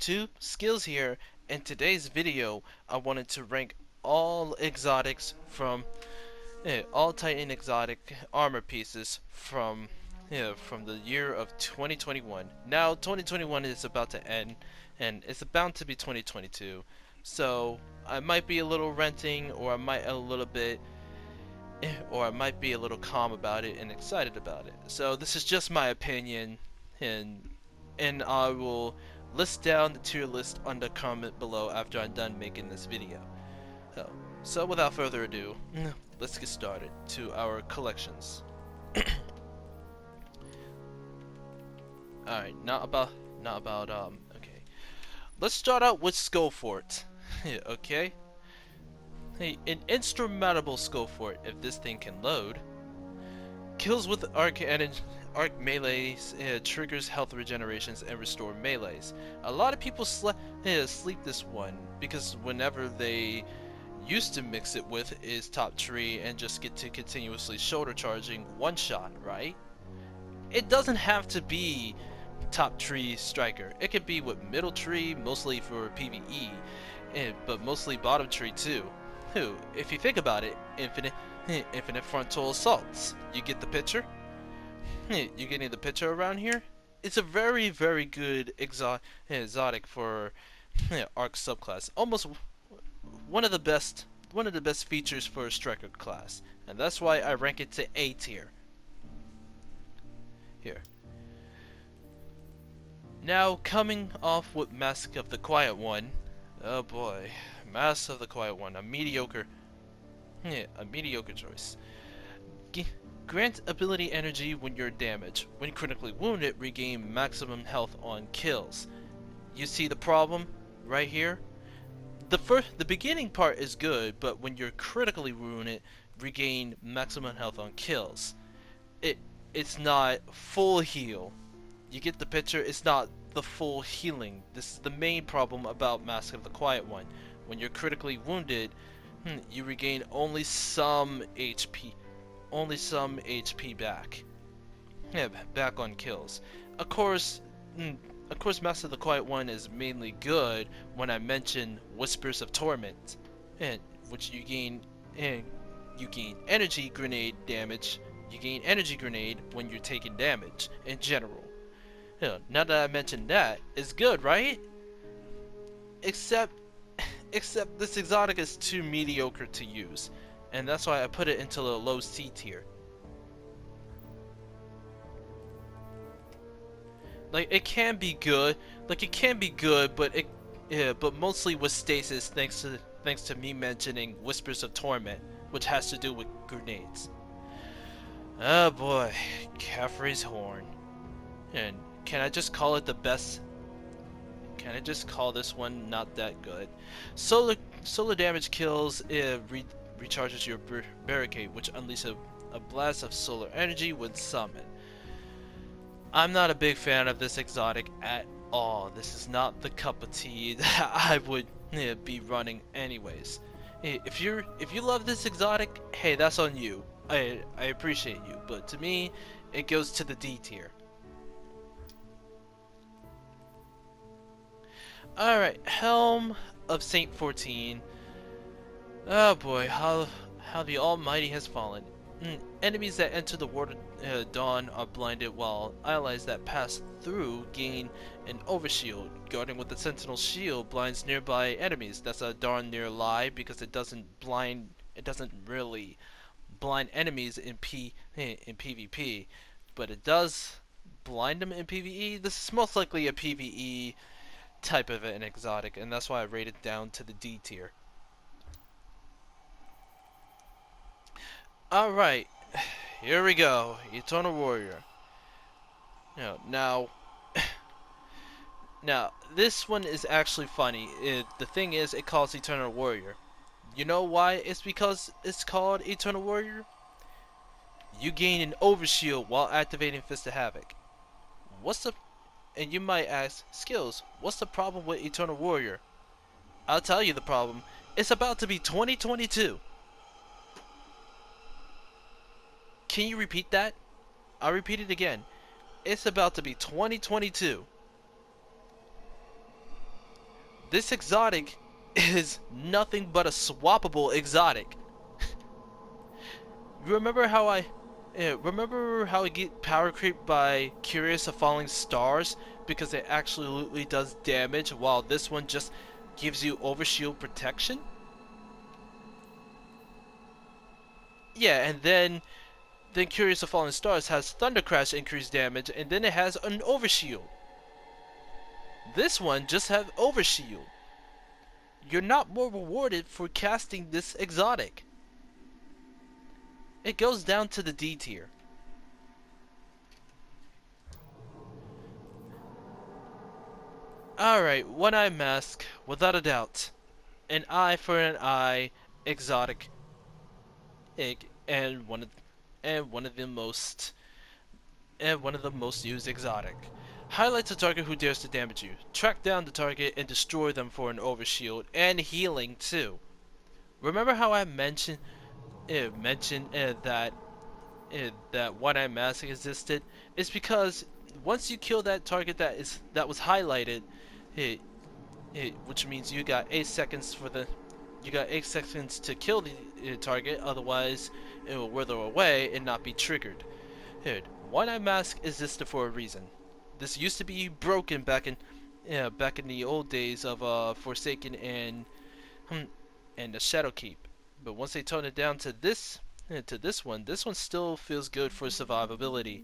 YouTube? Skills here. In today's video, I wanted to rank all exotics from all Titan exotic armor pieces from the year of 2021. Now 2021 is about to end, and it's about to be 2022. So I might be a little renting, or I might be a little calm about it and excited about it. So this is just my opinion, and I will list down the tier list on the comment below after I'm done making this video. So without further ado, let's get started to our collections. Alright, okay. Let's start out with Skullfort. Okay? Hey, an instrumentable Skullfort, if this thing can load. Kills with arc melees, triggers health regenerations and restore melees. A lot of people sleep this one because whenever they used to mix it with is top tree and just get to continuously shoulder charging one shot, right? It doesn't have to be top tree striker. It could be with middle tree, mostly for PvE, but mostly bottom tree too. If you think about it, infinite frontal assaults. You get the picture? You getting the picture around here? It's a very, very good exotic for arc subclass. Almost one of the best features for a striker class, and that's why I rank it to A tier. Here. Now coming off with Mask of the Quiet One. Oh boy, Mask of the Quiet One, a mediocre choice. Grant ability energy when you're damaged. When critically wounded, regain maximum health on kills. You see the problem right here? The beginning part is good, but when you're critically wounded, regain maximum health on kills. It's not full heal. You get the picture? It's not the full healing. This is the main problem about Mask of the Quiet One. When you're critically wounded, you regain only some HP back. Yeah, back on kills. Of course, Master of the Quiet One is mainly good when I mention Whispers of Torment, which you gain energy grenade damage. You gain energy grenade when you're taking damage in general. Now that I mentioned that, it's good, right? Except this exotic is too mediocre to use, and that's why I put it into the low C tier. Like it can be good, but mostly with stasis thanks to me mentioning Whispers of Torment, which has to do with grenades. Oh boy, Caffrey's Horn. And can I just call it the best? Can I just call this one not that good? Solar damage kills, recharges your barricade, which unleashes a blast of solar energy when summoned. I'm not a big fan of this exotic at all. This is not the cup of tea that I would be running anyways. If you love this exotic, hey, that's on you. I appreciate you, but to me, it goes to the D tier. Alright, Helm of Saint 14. Oh boy, how the Almighty has fallen. Enemies that enter the Water Dawn are blinded, while allies that pass through gain an overshield. Guarding with the Sentinel Shield blinds nearby enemies. That's a darn near lie, because it doesn't really blind enemies in PvP, but it does blind them in PvE. This is most likely a PvE type of an exotic, and that's why I rate it down to the D tier. Alright, here we go. Eternal Warrior. Now this one is actually funny. The thing is, it calls Eternal Warrior. You know why? It's because it's called Eternal Warrior. You gain an overshield while activating Fist of Havoc. And you might ask, Skills, what's the problem with Eternal Warrior? I'll tell you the problem. It's about to be 2022. Can you repeat that? I'll repeat it again. It's about to be 2022. this exotic is nothing but a swappable exotic. Remember how I get power creep by Curious of Falling Stars because it absolutely does damage, while this one just gives you overshield protection? Yeah, and then Curious of Falling Stars has Thunder Crash increased damage, and then it has an overshield. This one just has overshield. You're not more rewarded for casting this exotic. It goes down to the D tier. Alright, One Eye Mask, without a doubt. An eye for an eye, exotic. And one of the most used exotic. Highlights a target who dares to damage you. Track down the target and destroy them for an overshield and healing too. Remember how I mentioned that One Eye Mask existed? It's because once you kill that target that was highlighted, which means you got 8 seconds to kill the target, otherwise it will wither away and not be triggered. One Eye Mask existed for a reason. This used to be broken back in the old days of Forsaken and the Shadowkeep, but once they toned it down to this one still feels good for survivability.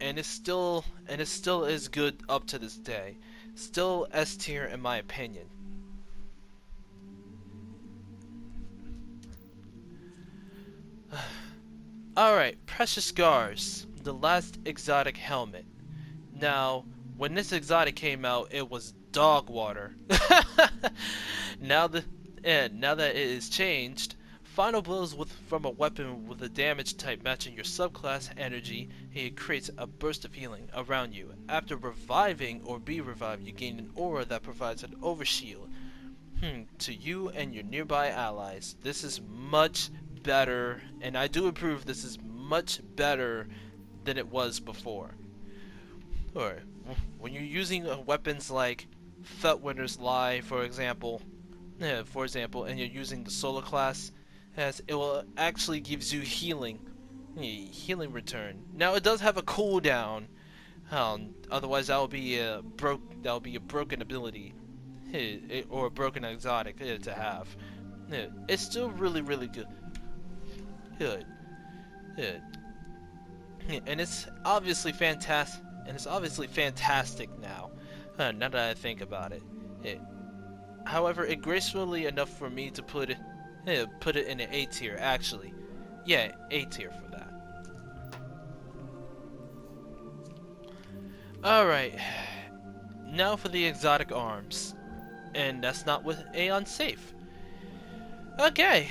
And it still is good up to this day. Still S tier in my opinion. Alright, Precious Scars, the last exotic helmet. Now, when this exotic came out, it was dog water. now that it is changed, final blows from a weapon with a damage type matching your subclass energy, it creates a burst of healing around you. After reviving or be revived, you gain an aura that provides an overshield to you and your nearby allies. This is much better, and I do approve this is much better than it was before. Or when you're using weapons like Feltwinter's Lie, for example, and you're using the Solar class, as it will actually gives you healing return. Now it does have a cooldown, otherwise that will be a broken ability, or a broken exotic to have. It's still really good. Good. And it's obviously fantastic. Now. Now that I think about it. However, it gracefully enough for me to put it in an A tier. Actually, yeah, A tier for that. All right. Now for the exotic arms, and that's not with Aeon Safe. Okay.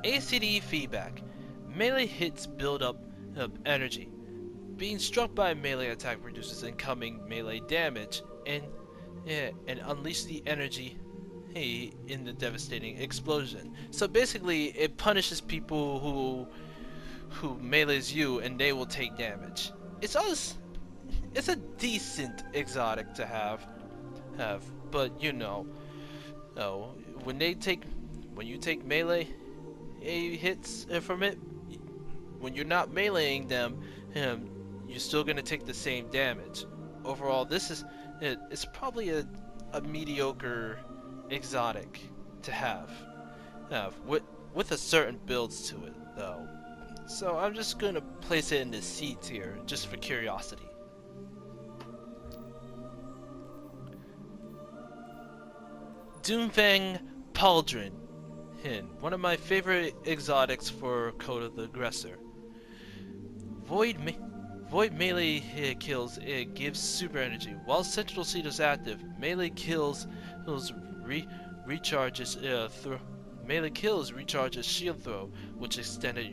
ACD feedback. Melee hits build up energy. Being struck by a melee attack reduces incoming melee damage and unleash the energy in the devastating explosion. So basically, it punishes people who melees you, and they will take damage. It's a decent exotic to have, but you know, when you take melee hits from it, when you're not meleeing them, you're still gonna take the same damage. Overall, it's probably a mediocre exotic to have with a certain builds to it though. So I'm just gonna place it in the C tier just for curiosity. Doomfang Pauldron, one of my favorite exotics for Code of the Aggressor. Void melee kills, it gives super energy. While Sentinel Seed is active, melee kills recharges shield throw, which extended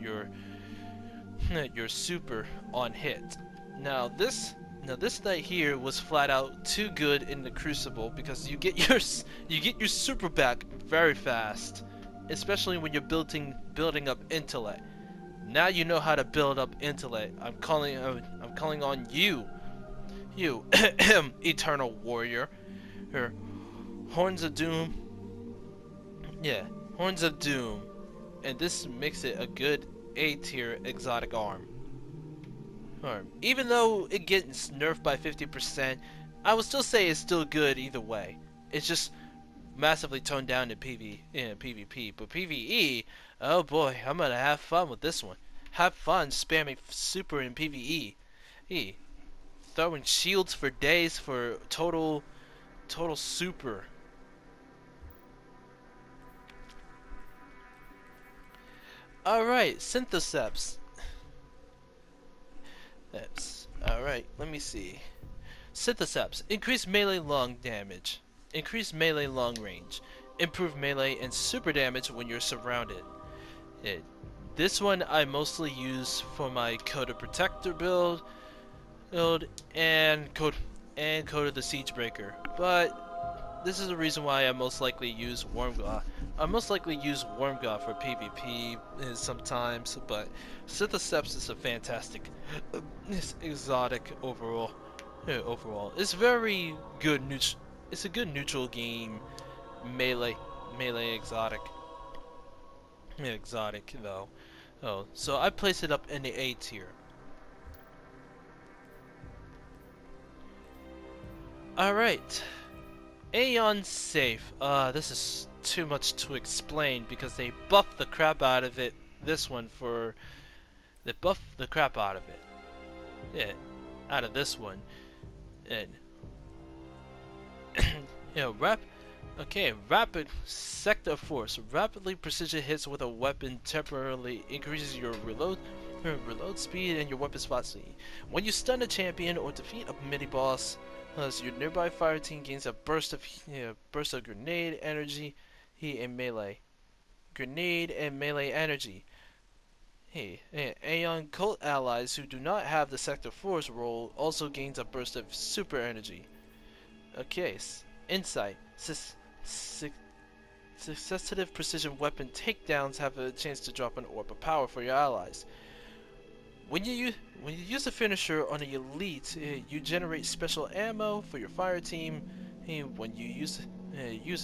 your super on hit. Now this knight here was flat out too good in the Crucible because you get your super back very fast, especially when you're building up intellect. Now you know how to build up intellect. I'm calling on you You, Eternal Warrior. Her Horns of Doom. Yeah, Horns of Doom. And this makes it a good A tier exotic arm. Even though it gets nerfed by 50%, I would still say it's still good either way. It's just massively toned down in PvP. But PvE, oh boy, I'm gonna have fun with this one. Have fun spamming super in PvE. Throwing shields for days for total super. Alright, Synthoceps. Alright, let me see. Synthoceps. Increase melee long damage. Increase melee long range. Improve melee and super damage when you're surrounded. This one I mostly use for my Coda Protector build and Code of the Siegebreaker. But this is the reason why I most likely use Wormgaw. I most likely use Wormgaw for PvP sometimes, but Synthoceps is a fantastic exotic overall. Overall, it's very good. It's a good neutral game, melee exotic. Exotic though. Oh, so I place it up in the A tier. Alright. Aeon Safe. This is too much to explain because they buffed the crap out of it. This one for... They buffed the crap out of it. Yeah, out of this one. And... rapid sector force. Rapidly precision hits with a weapon temporarily increases your reload speed and your weapon spot speed. When you stun a champion or defeat a mini boss, your nearby fire team gains a burst of grenade energy, heat and melee. Grenade and melee energy. Aeon cult allies who do not have the sector force role also gains a burst of super energy. Okay, insight. Successive precision weapon takedowns have a chance to drop an orb of power for your allies. When you use a finisher on an elite, you generate special ammo for your fire team. When you use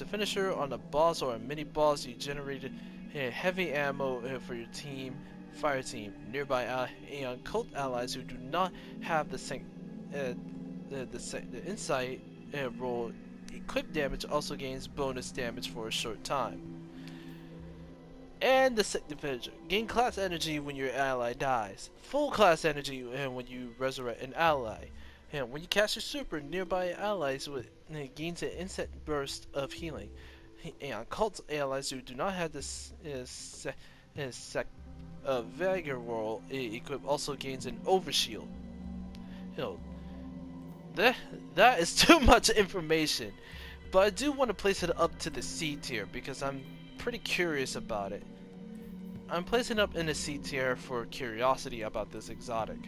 a finisher on a boss or a mini boss, you generate heavy ammo for your fire team. Nearby Aeon cult allies who do not have the insight role, equip damage also gains bonus damage for a short time. And the second finisher. Gain class energy when your ally dies. Full class energy when you resurrect an ally. And when you cast your super, nearby allies gains an instant burst of healing. And cult allies who do not have this Vega roll equip also gains an overshield. That is too much information. But I do want to place it up to the C tier because I'm pretty curious about it. I'm placing up in the C tier for curiosity about this exotic.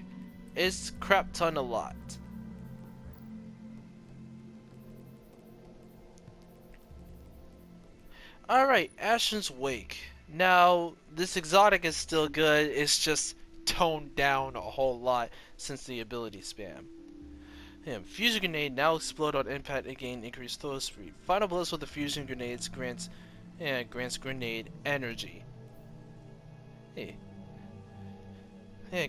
It's crap ton a lot. Alright, Ashen's Wake. Now, this exotic is still good, it's just toned down a whole lot since the ability spam. Fusion Grenade now explode on impact and gain increased throw speed. Final Blast with the Fusion Grenades grants grenade energy.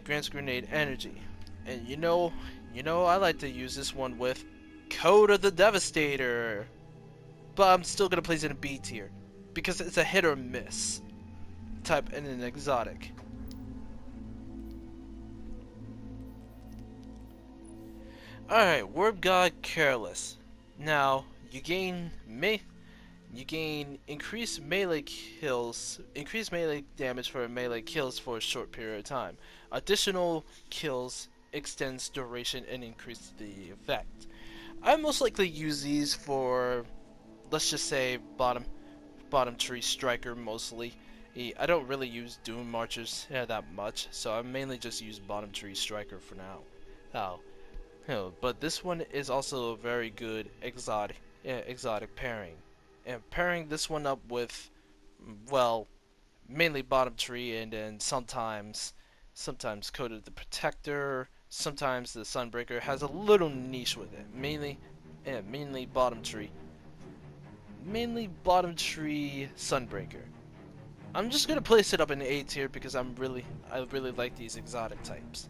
Grants grenade energy. And you know, I like to use this one with Code of the Devastator. But I'm still gonna place it in B tier because it's a hit or miss type in an exotic. Alright, Wormgaw Careless. Now, you gain increased melee damage for melee kills for a short period of time. Additional kills extends duration and increase the effect. I most likely use these for, let's just say, bottom tree striker mostly. I don't really use Doom Marchers that much, so I mainly just use bottom tree striker for now. But this one is also a very good exotic pairing. And pairing this one up with, well, mainly bottom tree and then sometimes Code of the Protector, sometimes the Sunbreaker has a little niche with it, mainly bottom tree, Sunbreaker. I'm just gonna place it up in A tier because I really like these exotic types.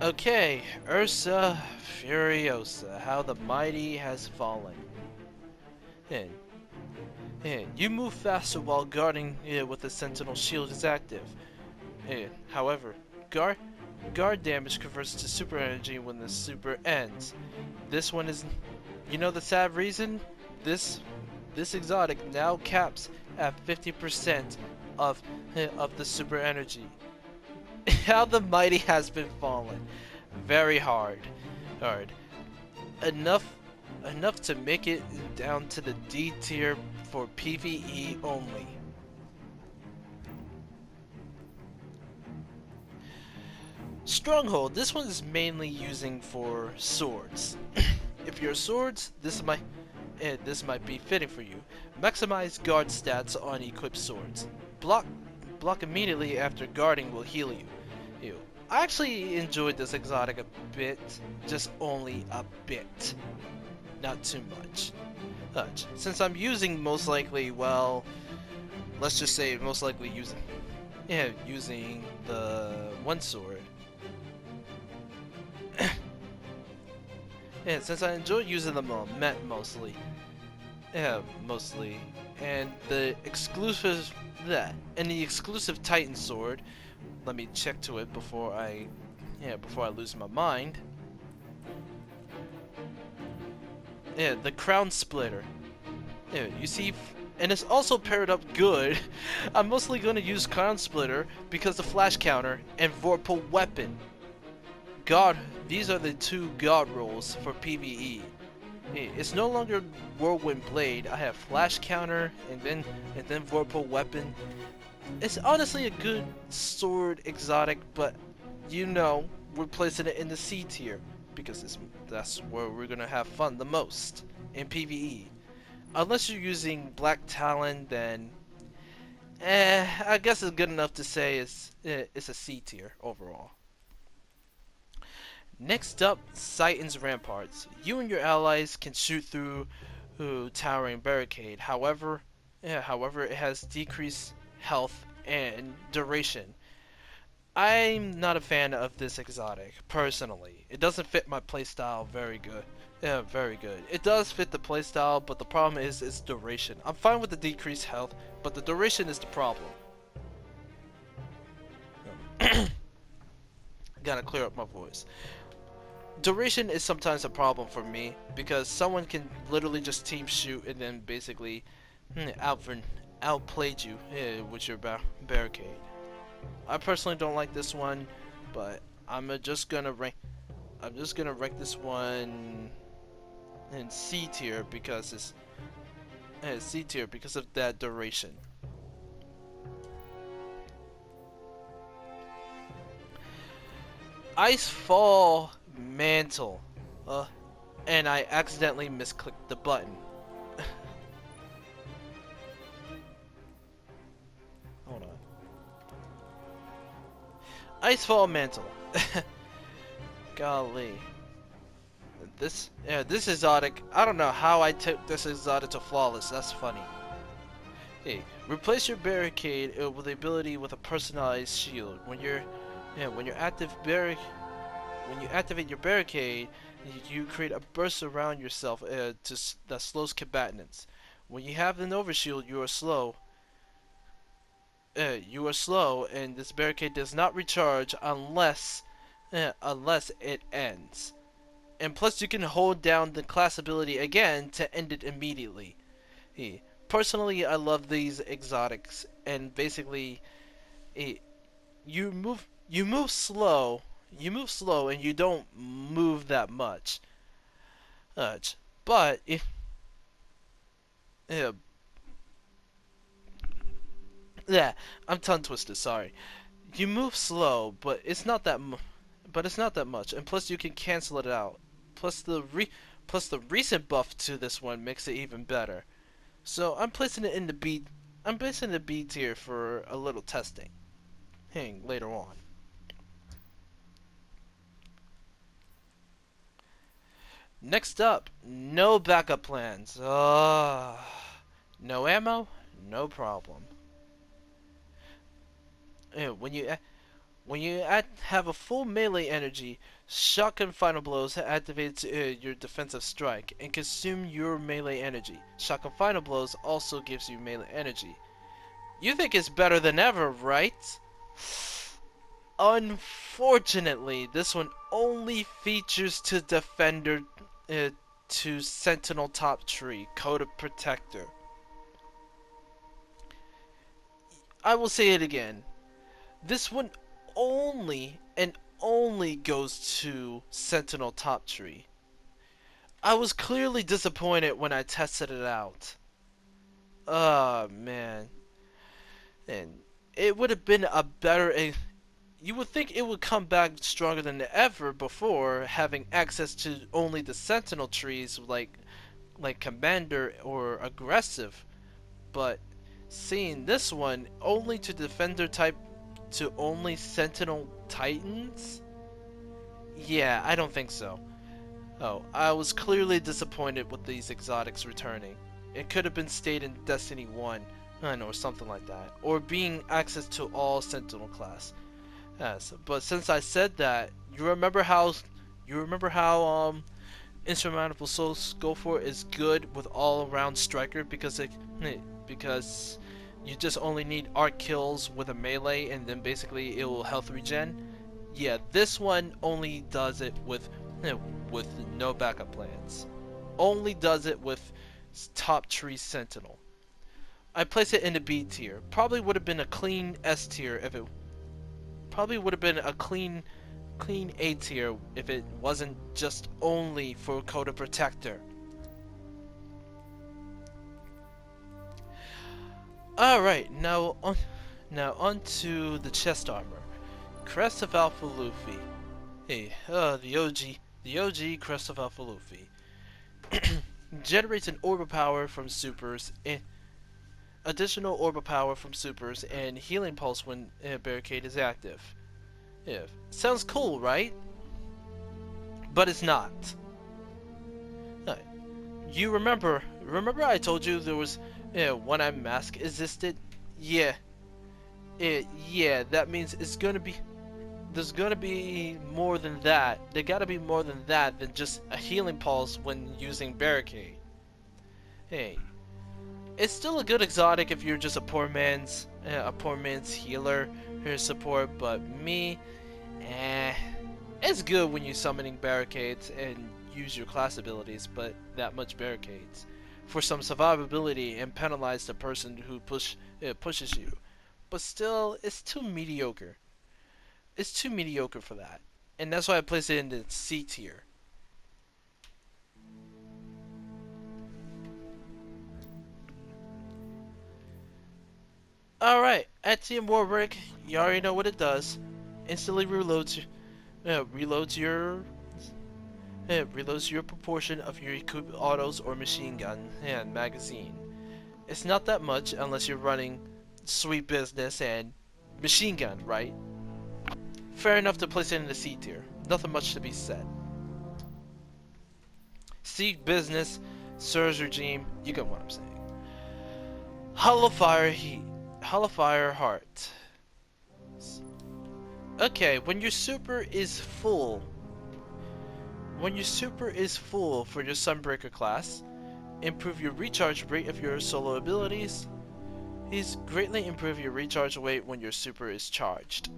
Okay, Ursa Furiosa, how the mighty has fallen. And, you move faster while guarding with the Sentinel shield is active. However, guard damage converts to super energy when the super ends. This one is, you know the sad reason? This exotic now caps at 50% of the super energy. How the mighty has been fallen. Very hard. Enough to make it down to the D tier for PvE only. Stronghold. This one is mainly using for swords. If you're swords, this might be fitting for you. Maximize guard stats on equipped swords. Block immediately after guarding will heal you. I actually enjoyed this exotic a bit, just only a bit, not too much. Since I'm using most likely, well, let's just say most likely using the one sword. And since I enjoy using the Met mostly, and the exclusive Titan sword. Let me check to it before I lose my mind. Yeah, the Crown Splitter. Yeah, you see, and it's also paired up good. I'm mostly gonna use Crown Splitter because the flash counter and Vorpal weapon. God, these are the two god rolls for PvE. It's no longer Whirlwind Blade. I have flash counter and then Vorpal weapon. It's honestly a good sword exotic, but you know, we're placing it in the C tier because that's where we're gonna have fun the most in PvE. Unless you're using Black Talon, then I guess it's good enough to say it's a C tier overall. Next up, Titan's Ramparts. You and your allies can shoot through towering barricade. However, it has decreased health and duration. I'm not a fan of this exotic, personally. It doesn't fit my playstyle very good. Yeah, very good. It does fit the playstyle, but the problem is its duration. I'm fine with the decreased health, but the duration is the problem. Gotta clear up my voice. Duration is sometimes a problem for me because someone can literally just team shoot and then basically outplayed you with your barricade. I personally don't like this one, but I'm just gonna rank this one in C tier because it's C tier because of that duration. Icefall Mantle. And I accidentally misclicked the button. Hold on. Icefall Mantle. Golly. This exotic, I don't know how I took this exotic to flawless. That's funny. Hey, replace your barricade with the ability with a personalized shield. When you activate your barricade, you create a burst around yourself that slows combatants. When you have an overshield, you are slow. And this barricade does not recharge unless it ends. And plus, you can hold down the class ability again to end it immediately. Personally, I love these exotics, and basically, you move slow. You move slow, and you don't move that much. But if I'm tongue twisted. Sorry. You move slow, but it's not that much, and plus you can cancel it out. Plus the recent buff to this one makes it even better. So I'm placing it in the B. I'm placing the B tier for a little testing. later on. Next up, no backup plans. No ammo, no problem. When you have a full melee energy, Shotgun Final Blows activates your defensive strike and consume your melee energy. Shotgun Final Blows also gives you melee energy. You think it's better than ever, right? Unfortunately, this one only features to Defender to Sentinel Top Tree, Code of Protector. I will say it again. This one only and only goes to Sentinel Top Tree. I was clearly disappointed when I tested it out. Oh man. And it would have been a better... You would think it would come back stronger than ever before, having access to only the Sentinel trees like Commander or Aggressive. But seeing this one only to Defender type to only Sentinel Titans? Yeah, I don't think so. Oh, I was clearly disappointed with these exotics returning. It could have been stayed in Destiny 1, or something like that. Or being access to all Sentinel class. Yes, but since I said that, you remember how Insurmountable Soul Skullfort is good with all-around striker because you just only need arc kills with a melee and then basically it will health regen. Yeah, this one only does it with no backup plans. Only does it with Top Tree Sentinel. I place it in the B tier. Probably would have been a clean S tier if it. Probably would have been a clean A tier if it wasn't just only for Code of Protector. Alright, now on to the chest armor. Crest of Alpha Luffy. Hey, the OG Crest of Alpha Luffy. Generates an orb of power from supers, additional orb of power from supers, and healing pulse when barricade is active. Yeah, sounds cool, right? But it's not. You remember I told you there was one-eye mask existed? Yeah. Yeah, that means there's gonna be more than that. There gotta be more than that than just a healing pulse when using barricade. Hey, it's still a good exotic if you're just a poor man's healer or support, but me, it's good when you're summoning barricades and use your class abilities, but that much barricades for some survivability and penalize the person who pushes you. But still, it's too mediocre. It's too mediocre for that, and that's why I place it in the C tier. Alright, Atium Warbrick, you already know what it does. Instantly reloads your proportion of your equipped autos or machine gun and magazine. It's not that much unless you're running Sweet Business and machine gun, right? Fair enough to place it in the C tier. Nothing much to be said. Sweet Business, Surge Regime, you get what I'm saying. Hollow Fire Heart. Okay, when your super is full for your Sunbreaker class, improve your recharge rate of your solo abilities. He's greatly improve your recharge rate when your super is charged.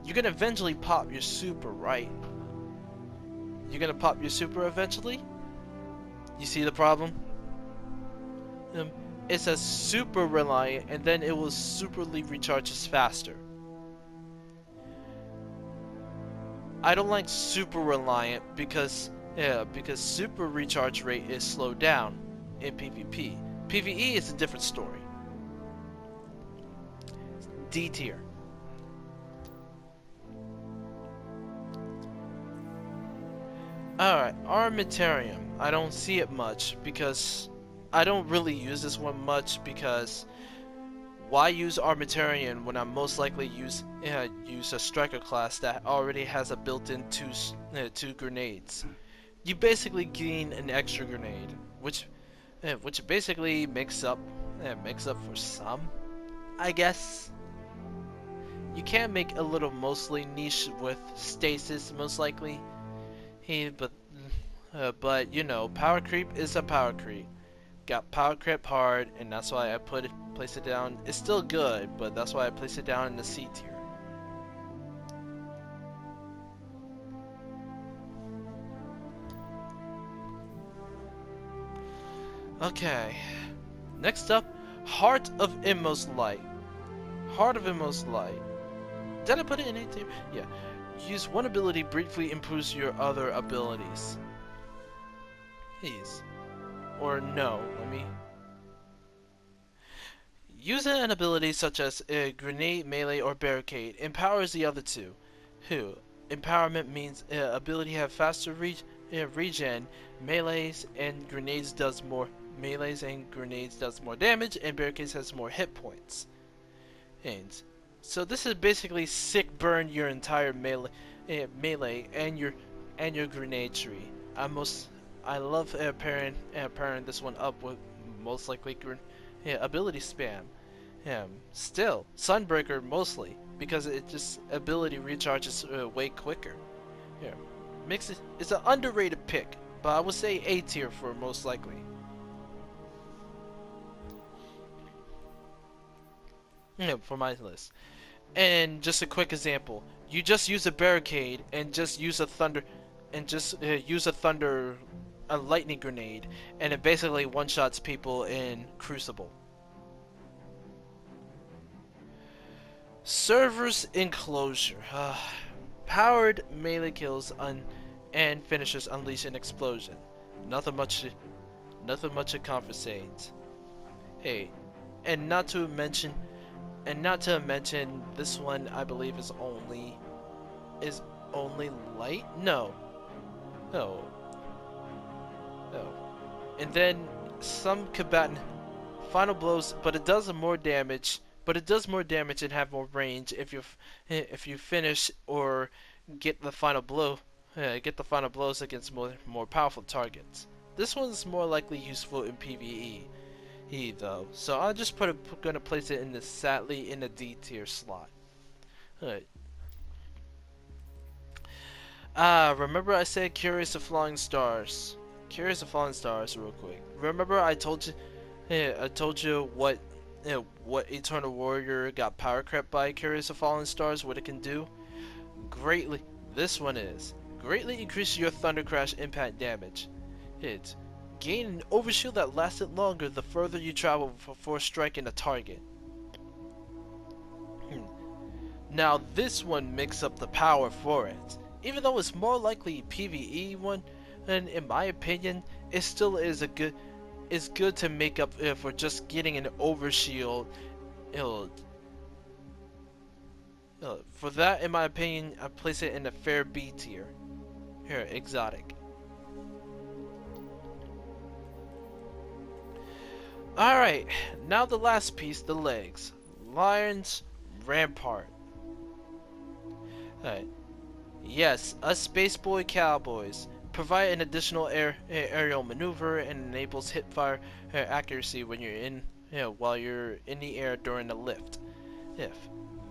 You're gonna eventually pop your super, right? You're gonna pop your super eventually? You see the problem? It says super reliant and then it will superly recharges faster. I don't like super reliant because super recharge rate is slowed down in PvP. PvE is a different story. D tier. Alright, Armitarium. I don't see it much because I don't really use this one much because Why use Armitarian when I most likely use a striker class that already has a built-in two grenades? You basically gain an extra grenade, which basically makes up for some, I guess. You can make a little mostly niche with stasis most likely. But you know, power creep is a power creep. Got power creep hard, and that's why I place it down. It's still good, but that's why I place it down in the C tier. Okay, next up, Heart of Inmost Light. Heart of Inmost Light. Did I put it in A tier? Yeah. Use one ability briefly improves your other abilities. Please. Or no, let me... Using an ability such as Grenade, Melee, or Barricade empowers the other two. Empowerment means ability have faster regen, melees and grenades does more damage, and Barricades has more hit points. And so this is basically sick burn your entire melee and your grenade tree. I love pairing this one up with most likely ability spam. Still, Sunbreaker mostly because it just ability recharges way quicker. Yeah, it's an underrated pick, but I would say A tier for most likely. Yeah, for my list. And just a quick example, you just use a barricade and just use a thunder, a lightning grenade, and it basically one-shots people in Crucible. Server's Enclosure. Powered melee kills and finishes unleash an explosion. Nothing much to compensate. Hey, and not to mention, this one I believe is only light. No. And then some combatant final blows, but it does more damage. But it does more damage and have more range if you finish or get the final blows against more powerful targets. This one's more likely useful in PvE, though. So I'll just gonna place it in the D tier slot. Alright. Remember I said Curious of Falling Stars. Curious of Falling Stars, real quick. Remember I told you what Eternal Warrior got power crept by Curious of Fallen Stars, what it can do? Greatly increases your Thunder Crash impact damage. Gain an overshield that lasted longer the further you travel before striking a target. Now this one makes up the power for it. Even though it's more likely PvE one, and in my opinion, it still is it's good to make up for just getting an overshield. For that, in my opinion, I place it in a fair B tier. Here, exotic. Alright, now the last piece, the legs. Lion's Rampart. Alright. Yes, us Spaceboy Cowboys provide an additional aerial maneuver and enables hipfire accuracy when you're while you're in the air during the lift.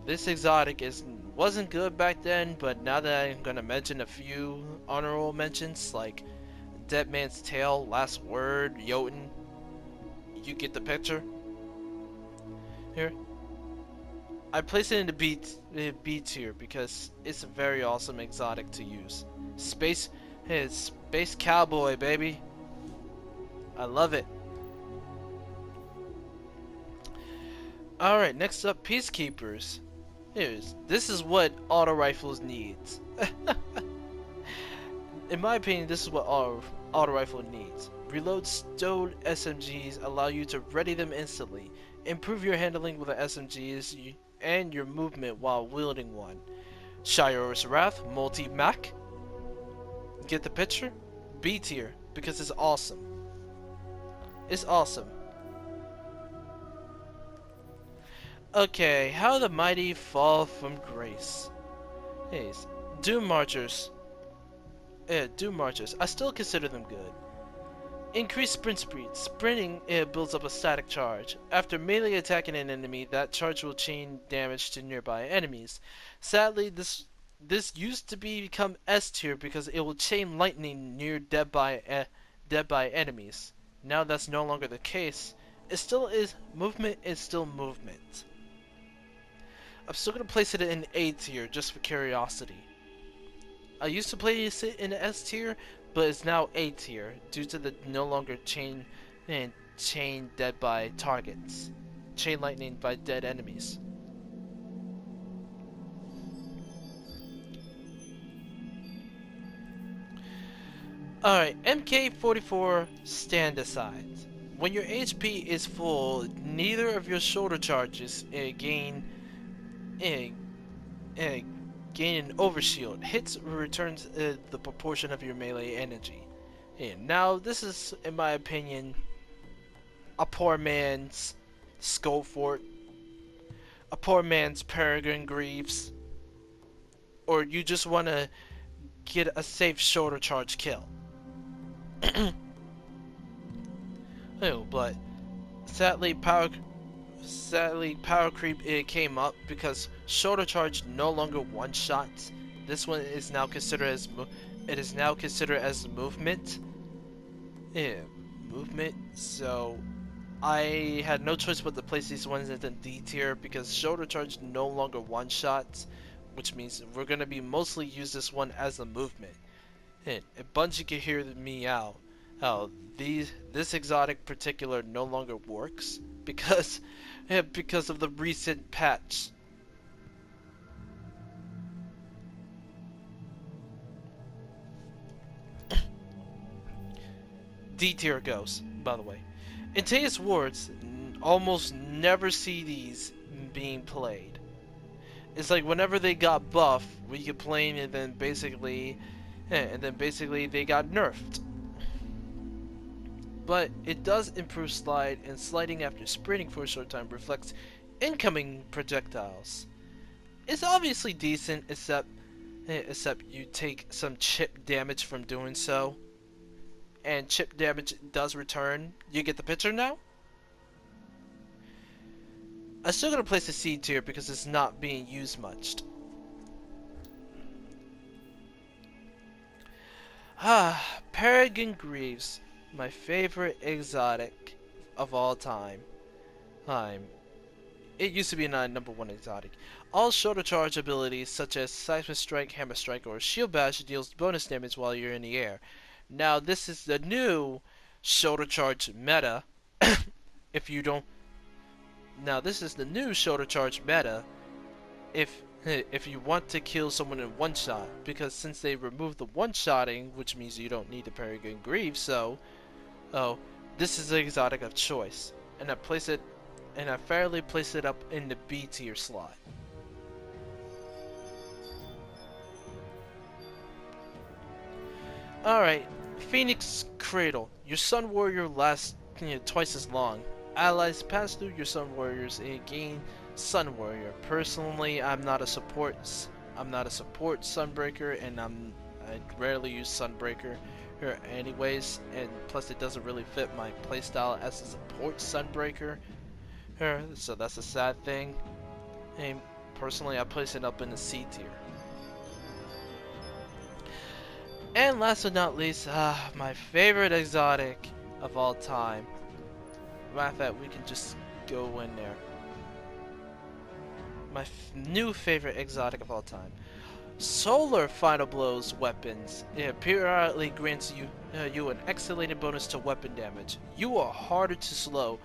This exotic wasn't good back then, but now that I'm gonna mention a few honorable mentions like Dead Man's Tale, Last Word, Jotun, you get the picture. Here, I place it in the B tier because it's a very awesome exotic to use. Space Cowboy, baby. I love it. Alright, next up, Peacekeepers. This is what auto rifles needs. In my opinion, this is what auto rifle needs. Reload stowed SMGs allow you to ready them instantly. Improve your handling with the SMGs and your movement while wielding one. Shiro's Wrath, multi-mac. Get the picture? B tier, because it's awesome. It's awesome. Okay, how the mighty fall from grace. Hey, Doom Marchers. Doom Marchers. I still consider them good. Increased sprint speed. Sprinting builds up a static charge. After melee attacking an enemy, that charge will chain damage to nearby enemies. Sadly, this used to become S tier because it will chain lightning near dead by enemies. Now that's no longer the case. It still is movement. Is still movement. I'm still gonna place it in A tier just for curiosity. I used to place it in S tier, but it's now A tier due to the no longer chain dead by targets, chain lightning by dead enemies. Alright, MK44 stand aside. When your HP is full, neither of your shoulder charges gain an overshield. Hits returns the proportion of your melee energy. And now this is, in my opinion, a poor man's Skullfort, a poor man's Peregrine Greaves, or you just want to get a safe shoulder charge kill. Oh, but sadly power creep came up because shoulder charge no longer one shots. This one is now considered as movement. Yeah, movement. So I had no choice but to place these ones in the D tier because shoulder charge no longer one shots, which means we're gonna be mostly use this one as a movement. And Bungie can hear me out. This exotic particular no longer works because of the recent patch. D tier goes, by the way. In Teus Wards, almost never see these being played. It's like whenever they got buff, we could play and then basically they got nerfed. But it does improve slide, and sliding after sprinting for a short time reflects incoming projectiles. It's obviously decent, except you take some chip damage from doing so. And chip damage does return. You get the picture now? I'm still gonna place a C tier because it's not being used much. Peregrine Greaves, my favorite exotic of all time. It used to be my #1 exotic. All shoulder charge abilities such as Seismic Strike, Hammer Strike, or Shield Bash deals bonus damage while you're in the air. Now this is the new shoulder charge meta. If you don't, now this is the new shoulder charge meta. If you want to kill someone in one shot, because since they removed the one shotting, which means you don't need the Peregrine Greaves, so this is the exotic of choice, and I fairly place it up in the B tier slot. Alright, Phoenix Cradle. Your Sun Warrior lasts twice as long. Allies pass through your Sun Warriors and gain Sun Warrior. Personally, I'm not a support Sunbreaker, and I rarely use Sunbreaker here anyways, and plus it doesn't really fit my playstyle as a support Sunbreaker here, so that's a sad thing. And personally, I place it up in the C tier. And last but not least, my favorite exotic of all time. Matter of fact, we can just go in there. My new favorite exotic of all time. Solar Final Blows weapons. It periodically grants you an escalated bonus to weapon damage. You are harder to slow,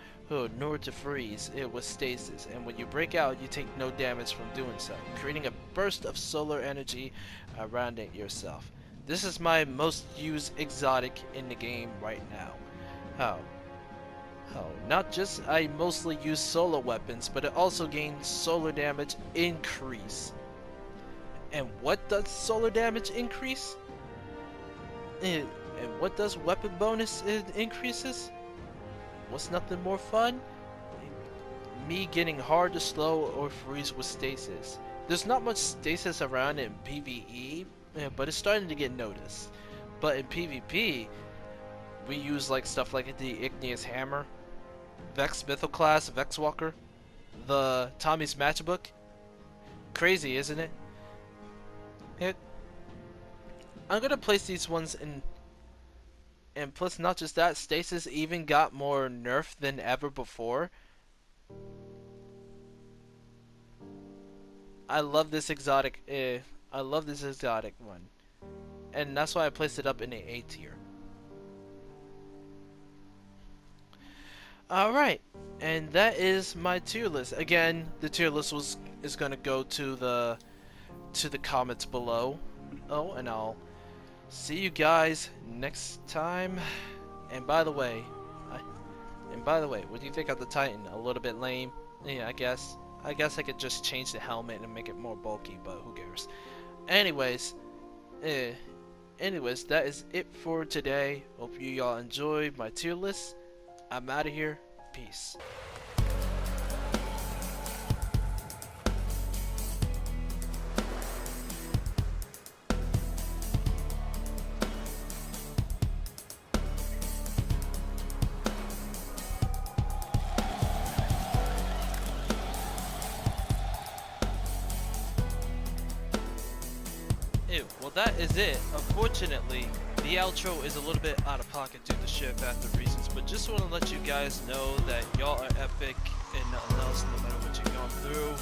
nor to freeze with stasis, and when you break out, you take no damage from doing so, creating a burst of solar energy around it yourself. This is my most used exotic in the game right now. Not just I mostly use solar weapons, but it also gains solar damage increase. And what does solar damage increase? And what does weapon bonus increases? What's nothing more fun? me getting hard to slow or freeze with stasis. There's not much stasis around in PvE, but it's starting to get noticed. But in PvP, we use like stuff like the Igneous Hammer, Vex Mythoclast, Vex Walker, the Tommy's Matchbook. Crazy, isn't it? I'm gonna place these ones in, and plus not just that, stasis even got more nerfed than ever before. I love this exotic. I love this exotic one, and that's why I placed it up in the A tier. All right, and that is my tier list. Again, the tier list is gonna go to the comments below. Oh, and I'll see you guys next time. And by the way, what do you think of the Titan? A little bit lame? Yeah, I guess I could just change the helmet and make it more bulky, but who cares? Anyways, that is it for today. Hope you y'all enjoyed my tier list. I'm out of here. Peace. Well, that is it. Unfortunately, the outro is a little bit out of pocket due to shift after reasons, but just want to let you guys know that y'all are epic and nothing else, no matter what you're going through.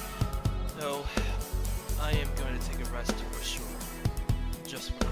So, I am going to take a rest for sure. Just for